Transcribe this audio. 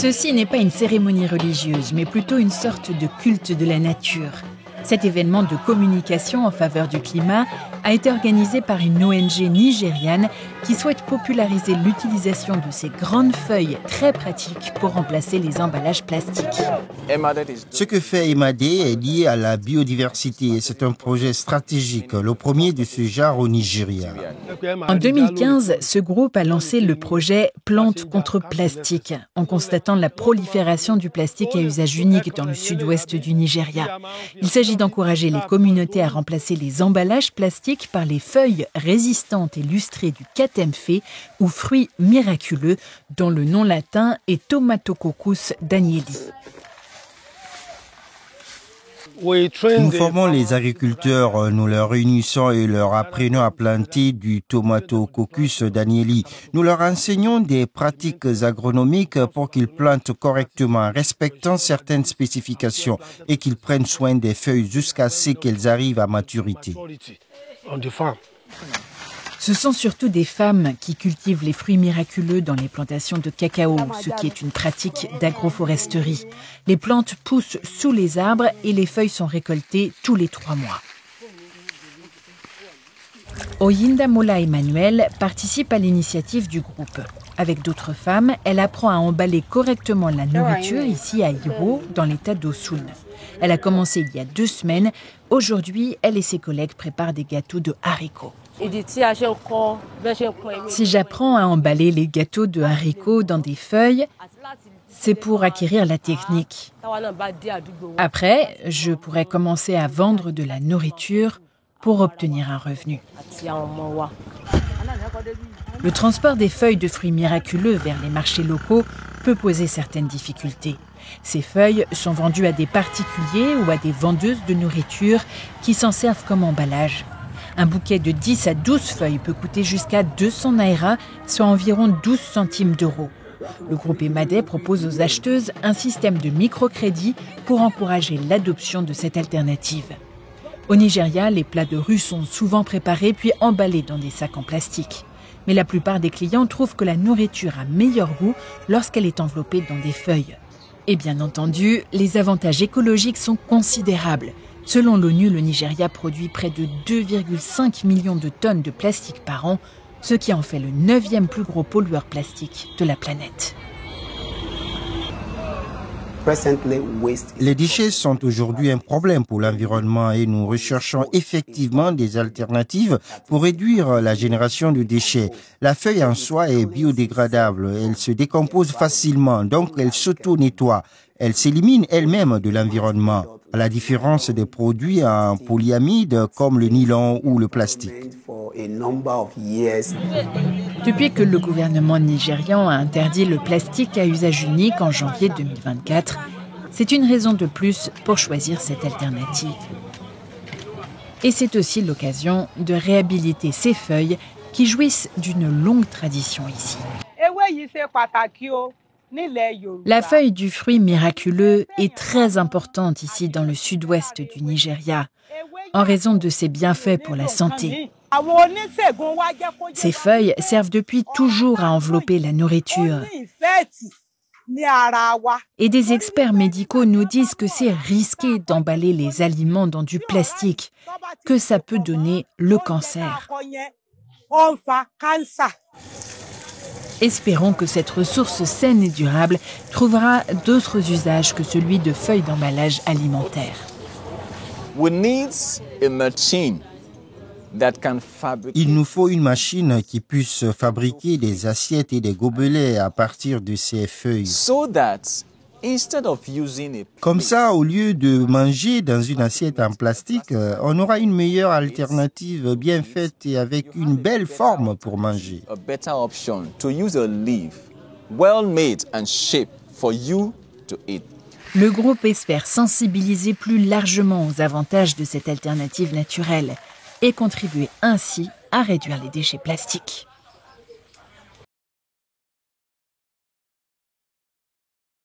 Ceci n'est pas une cérémonie religieuse, mais plutôt une sorte de culte de la nature. Cet événement de communication en faveur du climat a été organisé par une ONG nigériane qui souhaite populariser l'utilisation de ces grandes feuilles très pratiques pour remplacer les emballages plastiques. Ce que fait EMADE est lié à la biodiversité et c'est un projet stratégique, le premier de ce genre au Nigeria. En 2015, ce groupe a lancé le projet Plantes contre plastique, en constatant la prolifération du plastique à usage unique dans le sud-ouest du Nigeria. Il s'agit d'encourager les communautés à remplacer les emballages plastiques par les feuilles résistantes et lustrées du katemfe ou fruit miraculeux dont le nom latin est Tomatococcus danieli. Nous formons les agriculteurs, nous leur réunissons et leur apprenons à planter du Tomatococcus danieli. Nous leur enseignons des pratiques agronomiques pour qu'ils plantent correctement, en respectant certaines spécifications et qu'ils prennent soin des feuilles jusqu'à ce qu'elles arrivent à maturité. Ce sont surtout des femmes qui cultivent les fruits miraculeux dans les plantations de cacao, ce qui est une pratique d'agroforesterie. Les plantes poussent sous les arbres et les feuilles sont récoltées tous les 3 mois. Oyinda Mola Emmanuel participe à l'initiative du groupe. Avec d'autres femmes, elle apprend à emballer correctement la nourriture ici à Iwo, dans l'état d'Osun. Elle a commencé il y a 2 semaines. Aujourd'hui, elle et ses collègues préparent des gâteaux de haricots. Si j'apprends à emballer les gâteaux de haricots dans des feuilles, c'est pour acquérir la technique. Après, je pourrais commencer à vendre de la nourriture pour obtenir un revenu. Le transport des feuilles de fruits miraculeux vers les marchés locaux peut poser certaines difficultés. Ces feuilles sont vendues à des particuliers ou à des vendeuses de nourriture qui s'en servent comme emballage. Un bouquet de 10 à 12 feuilles peut coûter jusqu'à 200 naira, soit environ 12 centimes d'euros. Le groupe EMADE propose aux acheteuses un système de microcrédit pour encourager l'adoption de cette alternative. Au Nigeria, les plats de rue sont souvent préparés puis emballés dans des sacs en plastique. Mais la plupart des clients trouvent que la nourriture a meilleur goût lorsqu'elle est enveloppée dans des feuilles. Et bien entendu, les avantages écologiques sont considérables. Selon l'ONU, le Nigeria produit près de 2,5 millions de tonnes de plastique par an, ce qui en fait le 9e plus gros pollueur plastique de la planète. Les déchets sont aujourd'hui un problème pour l'environnement et nous recherchons effectivement des alternatives pour réduire la génération de déchets. La feuille en soi est biodégradable, elle se décompose facilement, donc elle s'auto-nettoie. Elle s'élimine elle-même de l'environnement, à la différence des produits en polyamide comme le nylon ou le plastique. Depuis que le gouvernement nigérian a interdit le plastique à usage unique en janvier 2024, c'est une raison de plus pour choisir cette alternative. Et c'est aussi l'occasion de réhabiliter ces feuilles qui jouissent d'une longue tradition ici. La feuille du fruit miraculeux est très importante ici dans le sud-ouest du Nigeria, en raison de ses bienfaits pour la santé. Ces feuilles servent depuis toujours à envelopper la nourriture. Et des experts médicaux nous disent que c'est risqué d'emballer les aliments dans du plastique, que ça peut donner le cancer. Espérons que cette ressource saine et durable trouvera d'autres usages que celui de feuilles d'emballage alimentaire. Il nous faut une machine qui puisse fabriquer des assiettes et des gobelets à partir de ces feuilles. Comme ça, au lieu de manger dans une assiette en plastique, on aura une meilleure alternative bien faite et avec une belle forme pour manger. Le groupe espère sensibiliser plus largement aux avantages de cette alternative naturelle et contribuer ainsi à réduire les déchets plastiques.